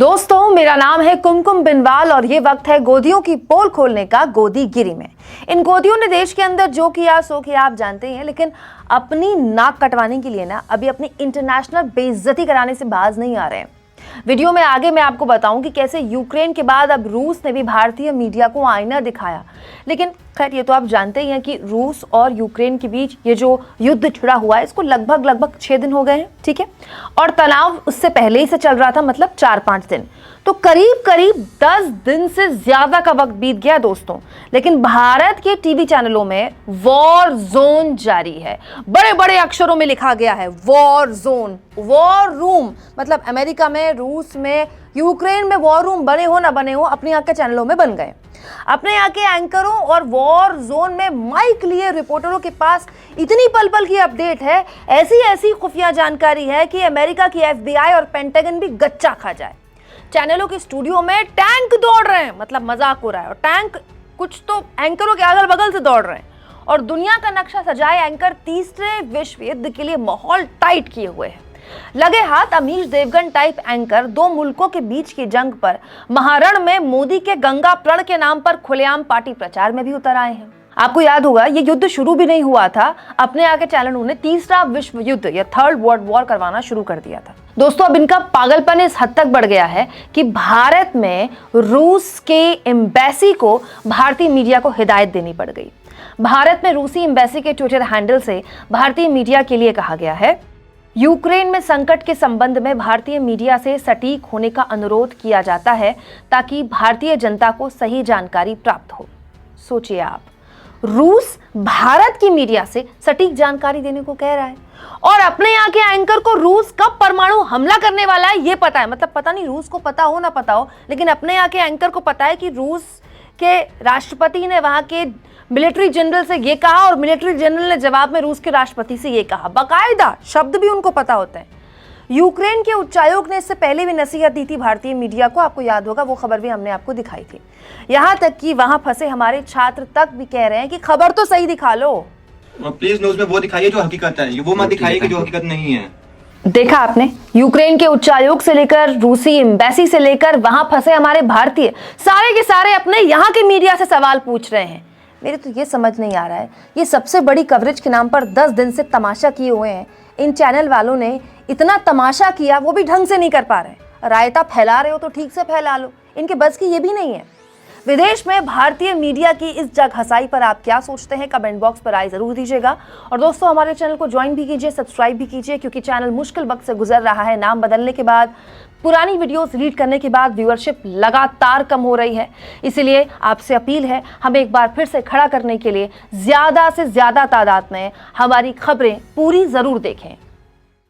दोस्तों, मेरा नाम है कुमकुम बिनवाल और ये वक्त है गोदियों की पोल खोलने का गोदीगिरी में। इन गोदियों ने देश के अंदर जो किया सो किया आप जानते हैं, लेकिन अपनी नाक कटवाने के लिए ना अभी अपनी इंटरनेशनल बेइज्जती कराने से बाज नहीं आ रहे हैं। वीडियो में आगे मैं आपको बताऊं कि कैसे यूक्रेन के बाद अब रूस ने भी भारतीय मीडिया को आईना दिखाया। लेकिन खैर ये तो आप जानते ही हैं कि रूस और यूक्रेन के बीच ये जो युद्ध छिड़ा हुआ है इसको लगभग 6 दिन हो गए हैं, ठीक है, और तनाव उससे पहले ही से चल रहा था, मतलब 4-5 दिन, तो करीब 10 दिन से ज्यादा का वक्त बीत गया दोस्तों। लेकिन भारत के टीवी चैनलों में वॉर जोन जारी है, बड़े बड़े अक्षरों में लिखा गया है वॉर जोन, वॉर रूम, मतलब अमेरिका में, रूस में, यूक्रेन में वॉर रूम बने हो ना बने हो, अपने यहाँ के चैनलों में बन गए। अपने यहाँ के एंकरों और वॉर जोन में माइक लिए रिपोर्टरों के पास इतनी पल पल की अपडेट है, ऐसी खुफिया जानकारी है कि अमेरिका की FBI और पेंटागन भी गच्चा खा जाए। चैनलों के स्टूडियो में टैंक दौड़ रहे हैं, मतलब मजाक हो रहा है, और टैंक कुछ तो एंकरों के अगल बगल से दौड़ रहे हैं, और दुनिया का नक्शा सजाए एंकर तीसरे विश्व युद्ध के लिए माहौल टाइट किए हुए हैं। लगे हाथ अमीश देवगन टाइप एंकर दो मुल्कों के बीच की जंग पर महारण में मोदी के गंगा प्रण के नाम पर खुलेआम पार्टी प्रचार में भी उतर आए हैं। आपको याद होगा ये युद्ध शुरू भी नहीं हुआ था, अपने आगे चैनलों ने तीसरा विश्व युद्ध या थर्ड वर्ल्ड वॉर करवाना शुरू कर दिया था। दोस्तों, अब इनका पागलपन इस हद तक बढ़ गया है कि भारत में रूस के एम्बेसी को भारतीय मीडिया को हिदायत देनी पड़ गई। भारत में रूसी एम्बेसी के ट्विटर हैंडल से भारतीय मीडिया के लिए कहा गया है, यूक्रेन में संकट के संबंध में भारतीय मीडिया से सटीक होने का अनुरोध किया जाता है ताकि भारतीय जनता को सही जानकारी प्राप्त हो। सोचिए आप, रूस भारत की मीडिया से सटीक जानकारी देने को कह रहा है, और अपने यहाँ के एंकर को रूस कब परमाणु हमला करने वाला है ये पता है। मतलब पता नहीं रूस को पता हो ना पता हो, लेकिन अपने यहाँ के एंकर को पता है कि रूस के राष्ट्रपति ने वहां के मिलिट्री जनरल से ये कहा, और मिलिट्री जनरल ने जवाब में रूस के राष्ट्रपति से ये कहा। बाकायदा शब्द भी उनको पता होते हैं। यूक्रेन के उच्चायोग ने इससे पहले भी नसीहत दी थी भारतीय मीडिया को, आपको याद होगा, वो खबर भी हमने आपको दिखाई थी। यहाँ तक कि वहां फंसे हमारे छात्र तक भी कह रहे हैं कि खबर तो सही दिखा लो, प्लीज न्यूज़ में वो दिखाइए जो हकीकत है, वो मत दिखाइए कि जो हकीकत नहीं है। देखा आपने, यूक्रेन के उच्चायोग से लेकर रूसी एम्बेसी से लेकर वहां फंसे हमारे भारतीय सारे के सारे अपने यहाँ के मीडिया से सवाल पूछ रहे हैं। मेरे तो ये समझ नहीं आ रहा है, ये सबसे बड़ी कवरेज के नाम पर 10 दिन से तमाशा किए हुए हैं। इन चैनल वालों ने इतना तमाशा किया, वो भी ढंग से नहीं कर पा रहे। रायता फैला रहे हो तो ठीक से फैला लो, इनके बस की ये भी नहीं है। विदेश में भारतीय मीडिया की इस जग हसाई पर आप क्या सोचते हैं, कमेंट बॉक्स पर राय जरूर दीजिएगा। और दोस्तों, हमारे चैनल को ज्वाइन भी कीजिए, सब्सक्राइब भी कीजिए, क्योंकि चैनल मुश्किल वक्त से गुजर रहा है। नाम बदलने के बाद, पुरानी वीडियोस डिलीट करने के बाद व्यूअरशिप लगातार कम हो रही है। इसीलिए आपसे अपील है, हमें एक बार फिर से खड़ा करने के लिए ज़्यादा से ज़्यादा तादाद में हमारी खबरें पूरी ज़रूर देखें।